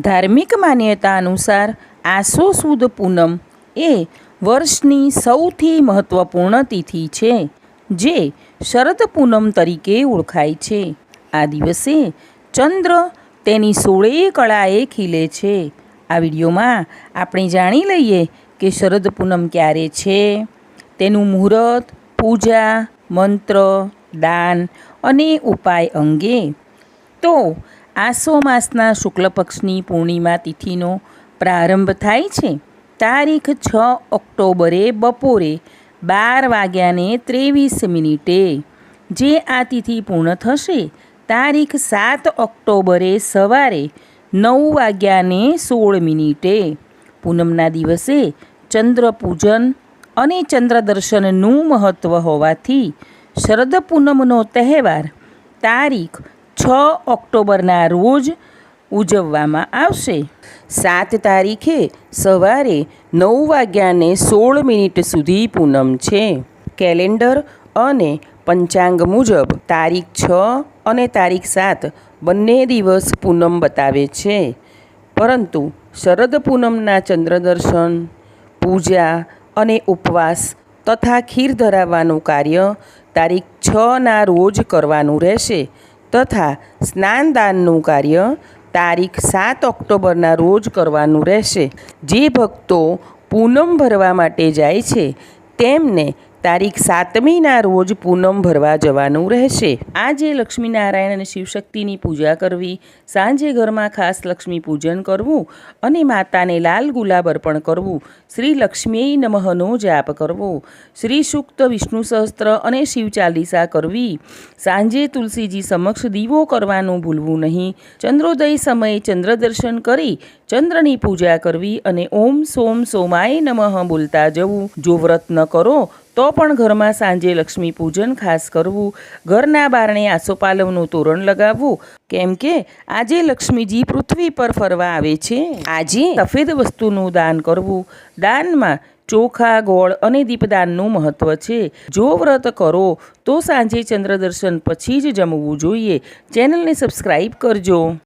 ધાર્મિક માન્યતા અનુસાર આસો સુદ પૂનમ એ વર્ષની સૌથી મહત્ત્વપૂર્ણ તિથિ છે, જે શરદ પૂનમ તરીકે ઓળખાય છે. આ દિવસે ચંદ્ર તેની 16 કળાએ ખીલે છે. આ વિડીયોમાં આપણે જાણી લઈએ કે શરદ પૂનમ ક્યારે છે, તેનું મુહૂર્ત, પૂજા, મંત્ર, દાન અને ઉપાય અંગે. તો આસો માસના શુક્લ પક્ષની પૂર્ણિમા તિથિનો પ્રારંભ થાય છે તારીખ 6 ઓક્ટોબરે બપોરે 12:23, જે આ તિથિ પૂર્ણ થશે તારીખ 7 ઓક્ટોબરે સવારે 9:16. પૂનમના દિવસે ચંદ્ર પૂજન અને ચંદ્ર દર્શનનું મહત્ત્વ હોવાથી શરદ પૂનમનો તહેવાર તારીખ 6 ઓક્ટોબરના રોજ ઉજવવામાં આવશે. 7 તારીખે સવારે 9:16 સુધી પૂનમ છે. કેલેન્ડર અને પંચાંગ મુજબ તારીખ 6 અને તારીખ 7 બંને દિવસ પૂનમ બતાવે છે, પરંતુ શરદ પૂનમના ચંદ્ર દર્શન, પૂજા અને ઉપવાસ તથા ખીર ધરાવવાનું કાર્ય તારીખ 6ના રોજ કરવાનું રહેશે, તથા સ્નાનદાનનું કાર્ય તારીખ 7 ઓક્ટોબરના રોજ કરવાનું રહેશે. જે ભક્તો પૂનમ ભરવા માટે જાય છે તેમને તારીખ 7મીના રોજ પૂનમ ભરવા જવાનું રહેશે. આજે લક્ષ્મીનારાયણ અને શિવશક્તિની પૂજા કરવી, સાંજે ઘરમાં ખાસ લક્ષ્મી પૂજન કરવું અને માતાને લાલ ગુલાબ અર્પણ કરવું, શ્રી લક્ષ્મીએ નમઃનો જાપ કરવો, શ્રી સૂક્ત, વિષ્ણુ સહસ્ત્ર અને શિવ ચાલીસા કરવી, સાંજે તુલસીજી સમક્ષ દીવો કરવાનું ભૂલવું નહીં, ચંદ્રોદય સમયે ચંદ્ર દર્શન કરી ચંદ્રની પૂજા કરવી અને ઓમ સોમ સોમાય નમઃ બોલતા જવું. જો વ્રત ન કરો તો પણ ઘરમાં સાંજે લક્ષ્મી પૂજન ખાસ કરવું. ઘરના બારણે આસોપાલવનું તોરણ લગાવવું, કેમ કે આજે લક્ષ્મીજી પૃથ્વી પર ફરવા આવે છે. આજે સફેદ વસ્તુનું દાન કરવું. દાનમાં ચોખા, ગોળ અને દીપદાનનું મહત્ત્વ છે. જો વ્રત કરો તો સાંજે ચંદ્ર દર્શન પછી જ જમવું જોઈએ. ચેનલને સબસ્ક્રાઈબ કરજો.